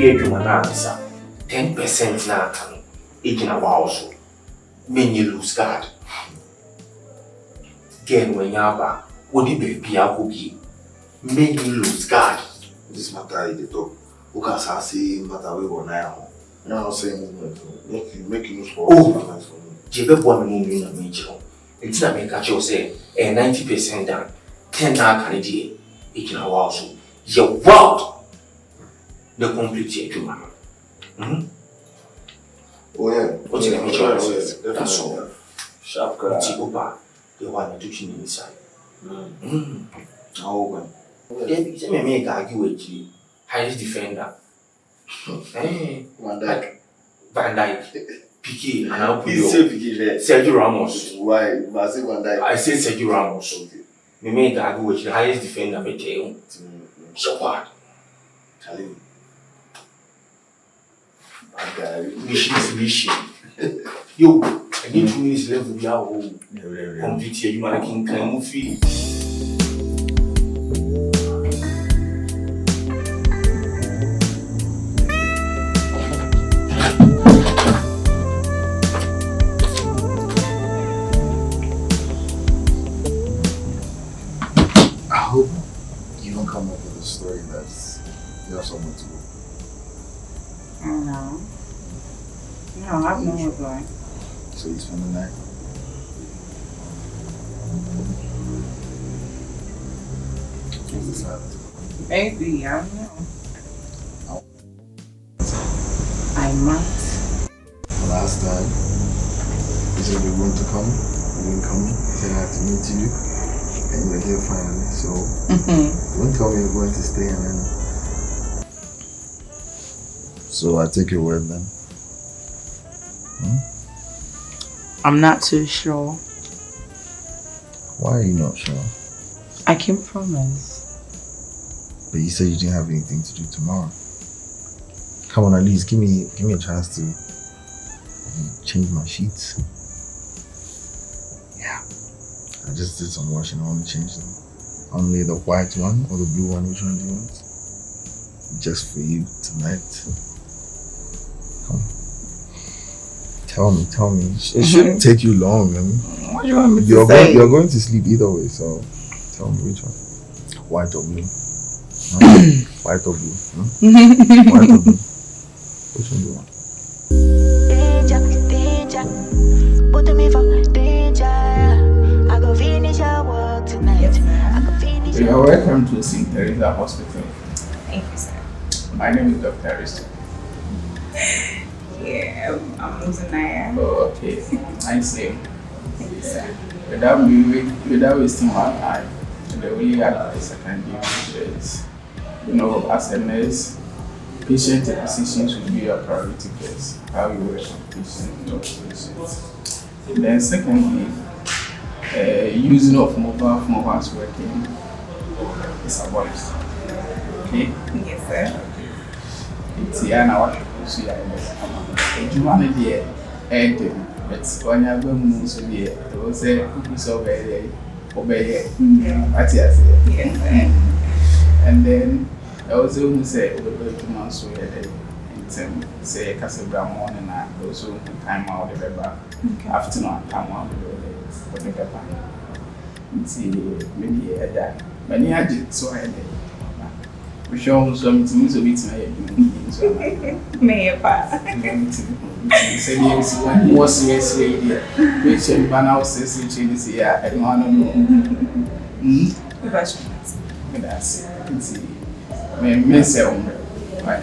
here you answer 10% now can in our house. When you lose guard. Again, when you're back, what the baby I could be, make you lose guard. This matter is the talk. Who can say matter we go now? Now saying make you for Jebe one movie in a major. It's not make a show say 90% down, 10 now can it in our house. You're wild. The complete human. Oh yeah. What's the major? That's all. Sharp girl. The one to chin inside. Oh, then it's a make argue with you. Highest defender. Van Dijk. Piqué, and I'll put you say Piqué there. Sergio Ramos. Why? But I say Van Dijk. I say Sergio Ramos. Okay. We make argue with the highest defender. Me tell you. So what? Charlie. Mission. Yo, I need 2 minutes left. We are home. Complete here. You man can claim fee. I hope you don't come up with a story that's you have somewhere to go. No. No, I've nowhere going. So you spend the night? What's the silence? Maybe, I don't know. I might. Last time, you said you were going to come. You didn't come. You said I had to meet you. And you're here finally. So, don't tell me you're going to stay and then. So I take your word then. I'm not too sure. Why are you not sure? I can promise. But you said you didn't have anything to do tomorrow. Come on, at least give me a chance to change my sheets. Yeah. I just did some washing. I want to change them. Only the white one or the blue one. Which one do you want? Just for you tonight. Come. Tell me. It shouldn't take you long, man. What do you want me to say? You're going to sleep either way, so tell me which one. White or blue? White or blue? White or blue? Which one do you want? Danger, put me for danger. I go finish your work tonight. I go finish. You are welcome to St. Teresa Hospital. Thank you, sir. My name is Dr. Aristo. Yeah, I'm losing Naya. Oh, okay. Nice name. Thank you, sir. Without wasting my time, the only advice I can give you is, as a nurse, patient acquisition should be your priority first. How you work on patients. Then secondly, using of mobile phone whilst working is abolished. Okay? Yes, sir. It's here now. So if you want to be but when you're going to be it will say obey. What you say? Yes, and then I was going to say over 2 months so and say Casabra morning and also time out the river afternoon time out the river. See maybe that many are so I we show some things a bit so may pass. Say yes, one more serious lady. Which and banal says which is here, I don't know. That's it. Miss your own. Why?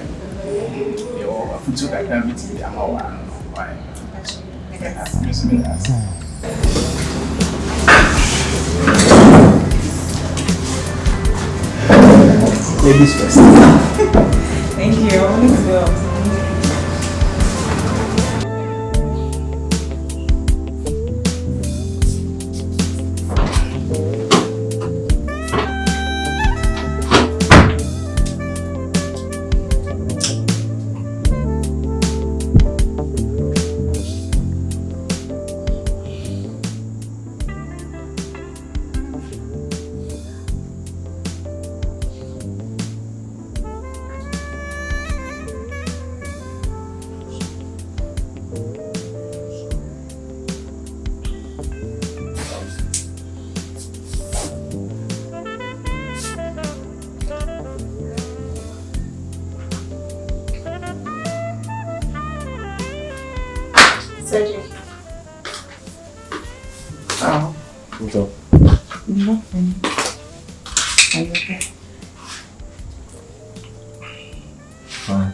Your future can be to the Amawa. Why? Miss me. Ladies first. Thank you. Always will. Nothing. Are you okay? Fine.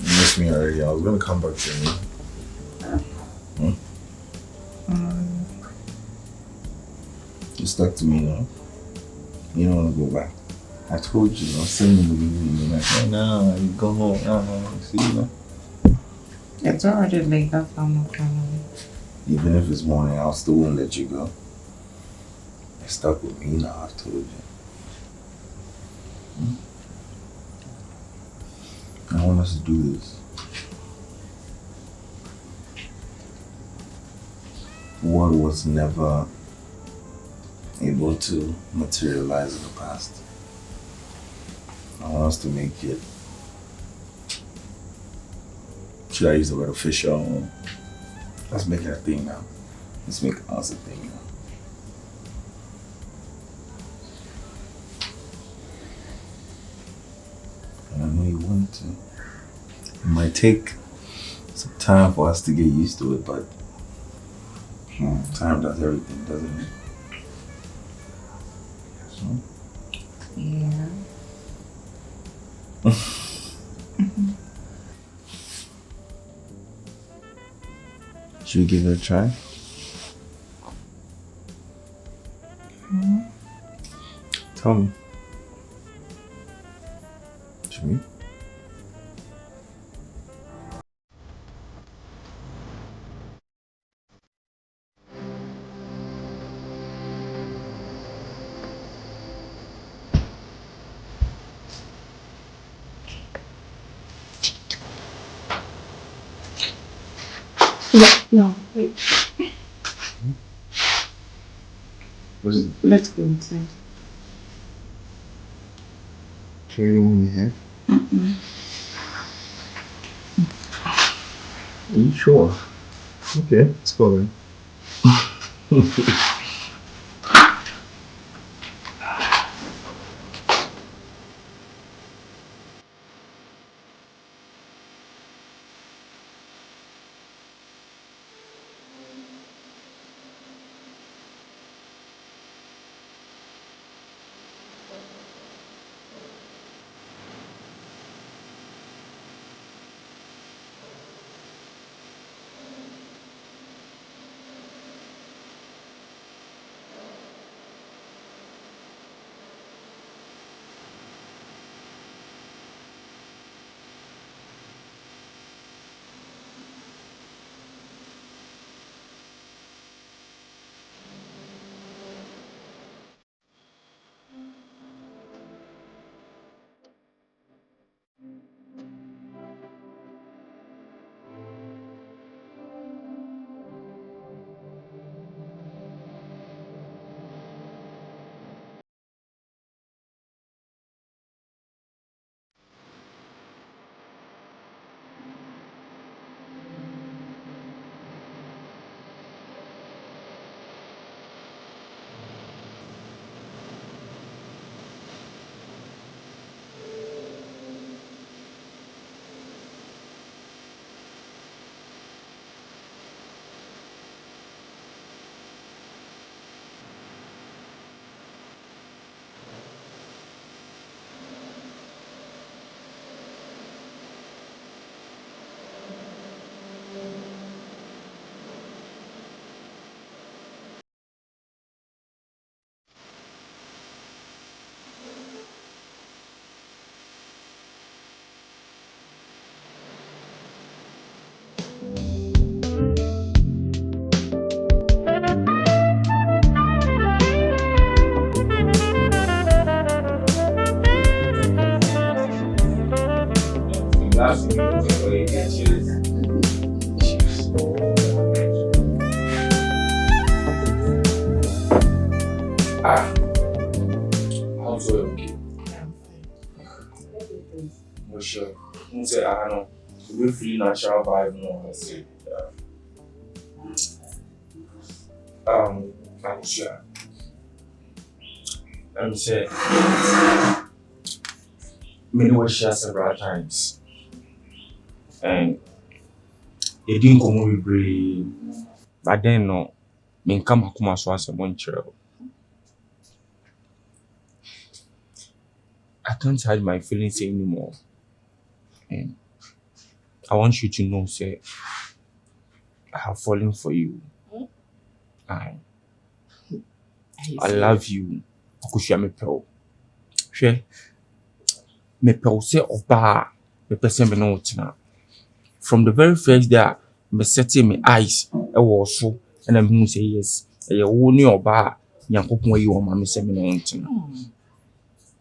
You missed me already. I was gonna come back to you. You stuck to me now. You don't want to go back. I told you, I'll send you the movie. You're like, oh, no, you go home. See, you know? It's already late. That's why I'm not coming. Even if it's morning, I'll still won't let you go. You're stuck with me now, I've told you. I want us to do this. What was never able to materialize in the past. I want us to make it. Should I use the word official? Let's make it a thing now. Let's make us a thing now. And I know you want to. It might take some time for us to get used to it, but time does everything, doesn't it? Yeah. Should we give it a try? Tell me. Should we? No, wait. What is it? Let's go inside. Carrying in your head? Are you sure? Okay, let's go then. Also okay. For sure. You say I know. We feel natural vibe no. I say. I'm sure. Let me say. Many were shared several times, and it didn't come with brain. But then no, me come akuma so as a monchero. I can't hide my feelings anymore. And I want you to know, say, I have fallen for you. I love you. Akushia me pel. She me pel say oba me person me no tina. From the very first day, me setting my eyes, I was so, and I'm going to say yes. I only oba, Yankopon you on my say me no tina.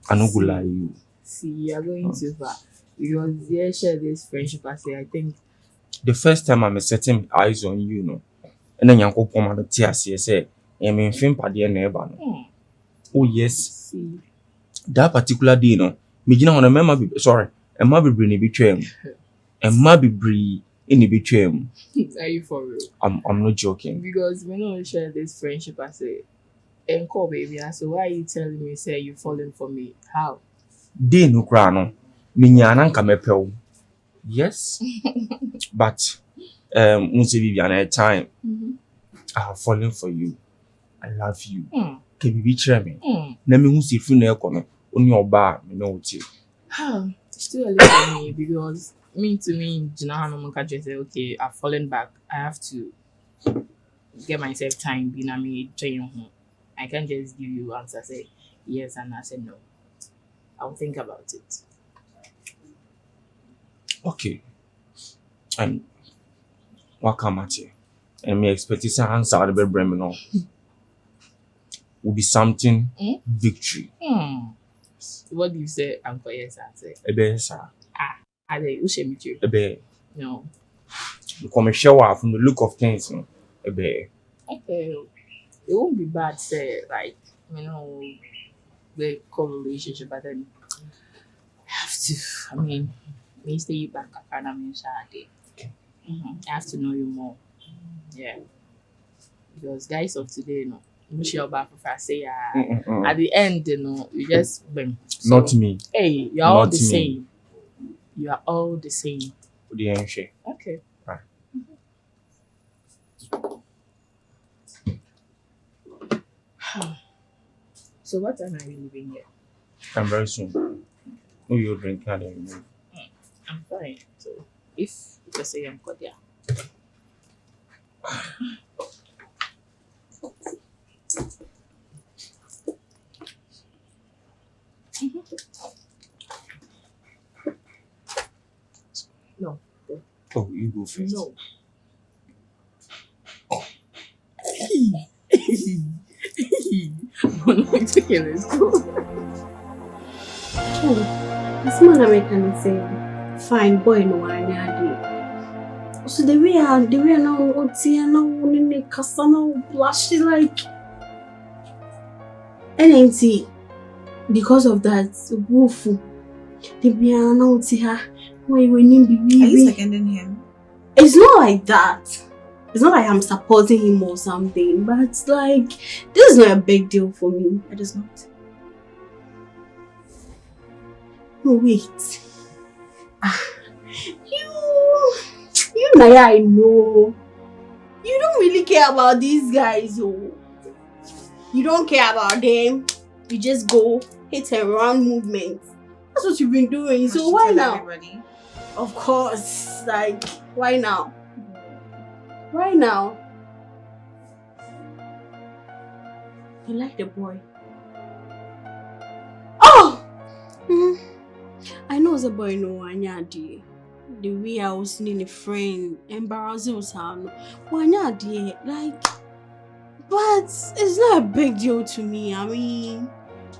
I no go lie you. See, you are going too far. Because yeah, share this friendship. I say, I think the first time I'm setting eyes on you, no, and then Yankopon my tears say, I mean, film party and never. Oh yes. see. That particular day, no, me jina wana mema be sorry, and ma be bring between, and ma be bring in between. Are you for real? I'm not joking. Because we don't share this friendship. I say, encore baby. I say, why are you telling me say you falling for me? How? Day no cry no, me nyana nka mepel. Yes, but unse be at time. I have fallen for you. I love you. Can you be me? Na me hu si fu na ekono, oni oba me no uti. Still a little for me because to me, Jinahan Munka say, okay, I've fallen back. I have to get myself time being a me home. I can't just give you answer say yes and I say no. I'll think about it. Okay. And what come at you? And me expect this answer to be bring no. Will be something victory. What do you say, Uncle? Yes, I say. Ebe sir. Are they Ushe you? Ebe. No. You come shower from the look of things, no. Ebe. Okay. It won't be bad, say, like, the co-relationship, but then I have to, may stay back and I'm Saturday. Okay. I have to know you more. Yeah. Because guys of today, say at the end, you just so, not me. Hey, you're all the same. You are all the same. Okay. Right. So what time are you leaving here? I'm very soon. Oh, you're drinking and you move. I'm fine. So if you can say I'm cordial. No. Oh, you go first. No. It's okay, let's go. Oh, this man American is saying, fine boy no one yadi. So the way now Otia now in Casano blush like NNT because of that woofoo. The piano Otia why we need be. Are you seconding him? It's not like that. It's not like I'm supporting him or something, but it's like, this is not a big deal for me. It is not. Oh, wait. You Naya, I know. You don't really care about these guys, oh. You don't care about them. You just go hit and run movements. That's what you've been doing, so why now? Everybody? Of course, like, why now? Right now, you like the boy. Oh! I know the boy no wanyadi. The way I was seeing a friend, embarrassing was wanyadi. Like, but it's not a big deal to me.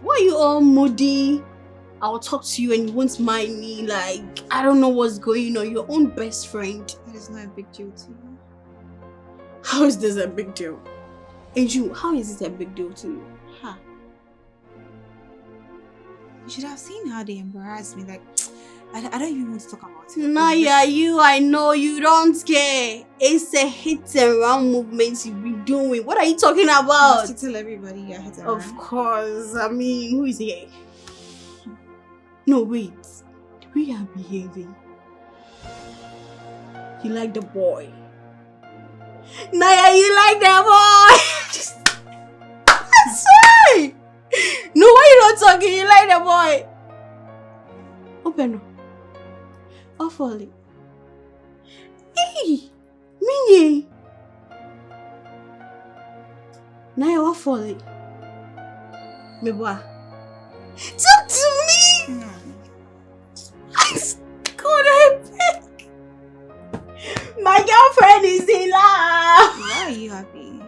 Why are you all moody? I'll talk to you and you won't mind me. Like, I don't know what's going on. Your own best friend. It is not a big deal to you. How is this a big deal? And you, how is it a big deal to you? Huh. You should have seen how they embarrassed me. Like, I don't even want to talk about it. Naya, I know you don't care. It's a hit and run movement you be doing. What are you talking about? To tell everybody you're hit and Of run. course. Who is here? No, wait. The way you're behaving. You like the boy. Naya, you like that boy? Sorry. No, why you not talking? You like that boy? Open up. Awfully. Hey, Minnie. Naya, what for it? Me boy. Talk to me! No. God, I beg. My girlfriend is in love. Why are you happy?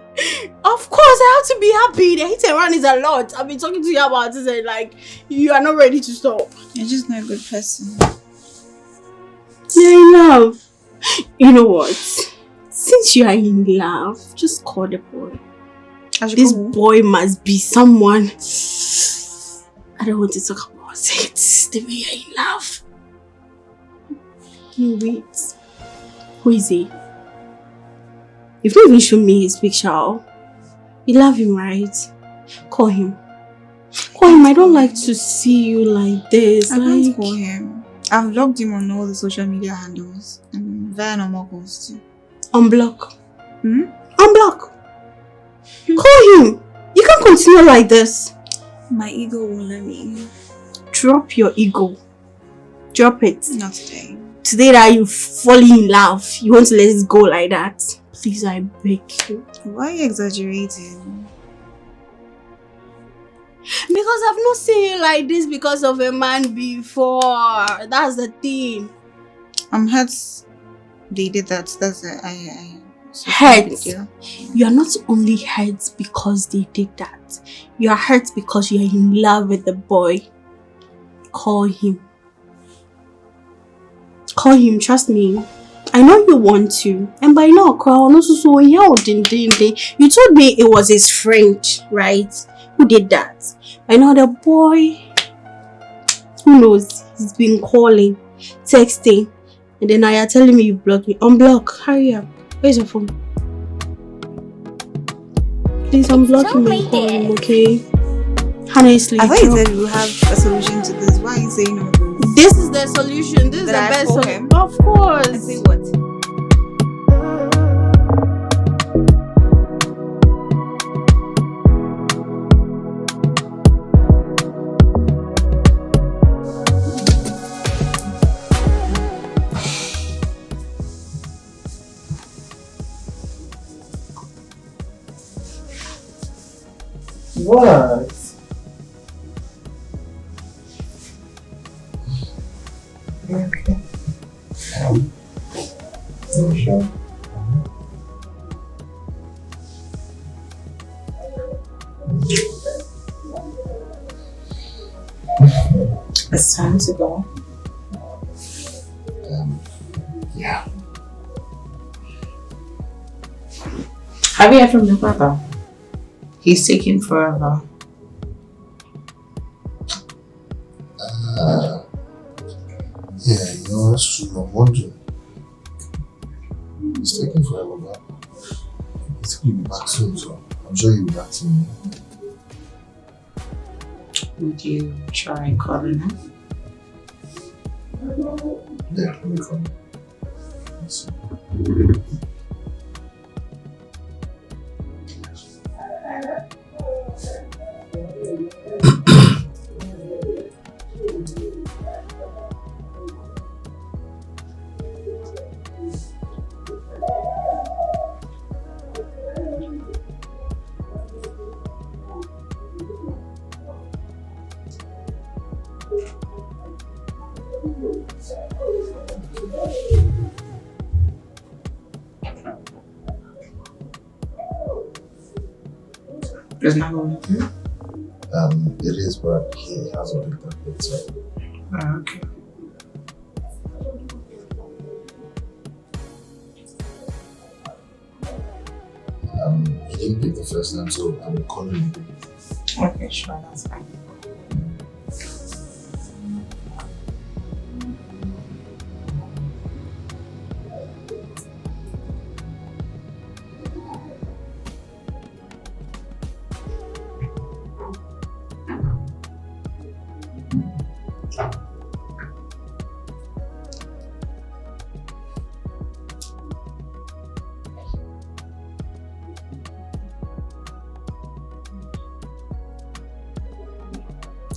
Of course, I have to be happy. The hit and run is a lot. I've been talking to you about this and like, you are not ready to stop. You're just not a good person. You're in love. You know what? Since you are in love, just call the boy. This boy must be someone. I don't want to talk about it. The way you're in love. No, wait. Who is he? You've not even shown me his picture. You love him, right? Call him. Call him. I don't like to see you like this. I can't call him. I've logged him on all the social media handles. And very normal calls too. Unblock. Unblock. Call him. You can't continue like this. My ego won't let me. Drop your ego. Drop it. Not today. Today that you falling in love, you want to let it go like that. Please, I beg you. Why are you exaggerating? Because I've not seen you like this because of a man before. That's the thing. I'm hurt. They did that. That's hurt. You are not only hurt because they did that. You are hurt because you are in love with the boy. Call him. Call him, trust me. I know you want to. And by now, you told me it was his friend, right? Who did that? I know the boy, who knows, he's been calling, texting, and then Naya telling me you blocked me. Unblock, hurry up. Where's your phone? Please unblock him and call him, okay? Honestly, I thought you said we have a solution to this. Why are you saying all this? This is the solution. This is the best solution. Of course. I say what? What? Okay. Sure. It's time to go. Yeah. Have you heard from your brother? He's taking forever. Yeah, you know, that's true. I'm wondering. He's taking forever, but he's going to be back soon, so I'm sure he'll be back to me. Would you try calling him? Yeah, let me call him. Let's see. It's not going through? It is, but he hasn't picked up yet, so. Okay. He didn't pick the first time, so I'm calling him. Okay, sure, that's fine.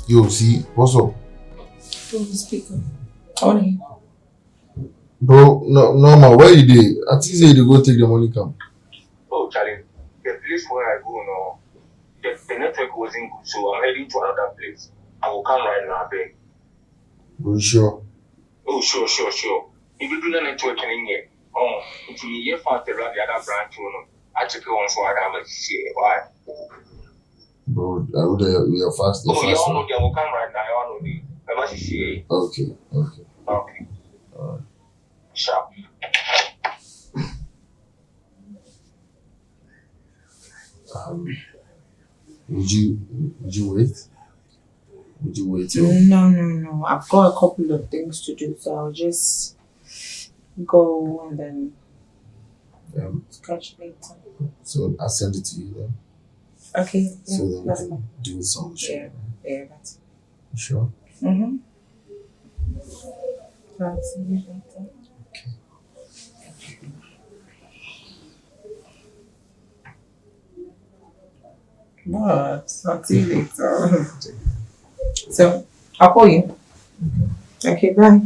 Yo, see, what's up? Speaker. Honey. Bro, no, where you dey? I think say you go take the money come. Oh, Charlie, the place where I go now, the network wasn't good, so I'm heading to another place. I will come right now, beg. Bro, sure? Oh, sure. If you do the network in here, it's me here for the other branch, I check it on so I can see why. Bro, I would we are fast. Oh, you all know they will come right now, you all know they. I must see. Okay. Alright. Sharp. Would you wait? Would you wait? No. I've got a couple of things to do, so I'll just go and then catch later. So I'll send it to you then. Okay. Yeah, So then that's we can fine. do some shit. Yeah, that's it. You sure? Mm-hmm. So I'll see you later. Okay. What? I'll see you later. So, I'll call you. Okay, bye.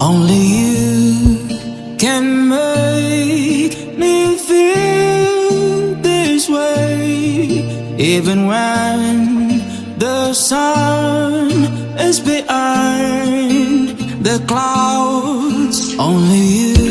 Only you can make me feel this way, even when the sun is behind the clouds. Only you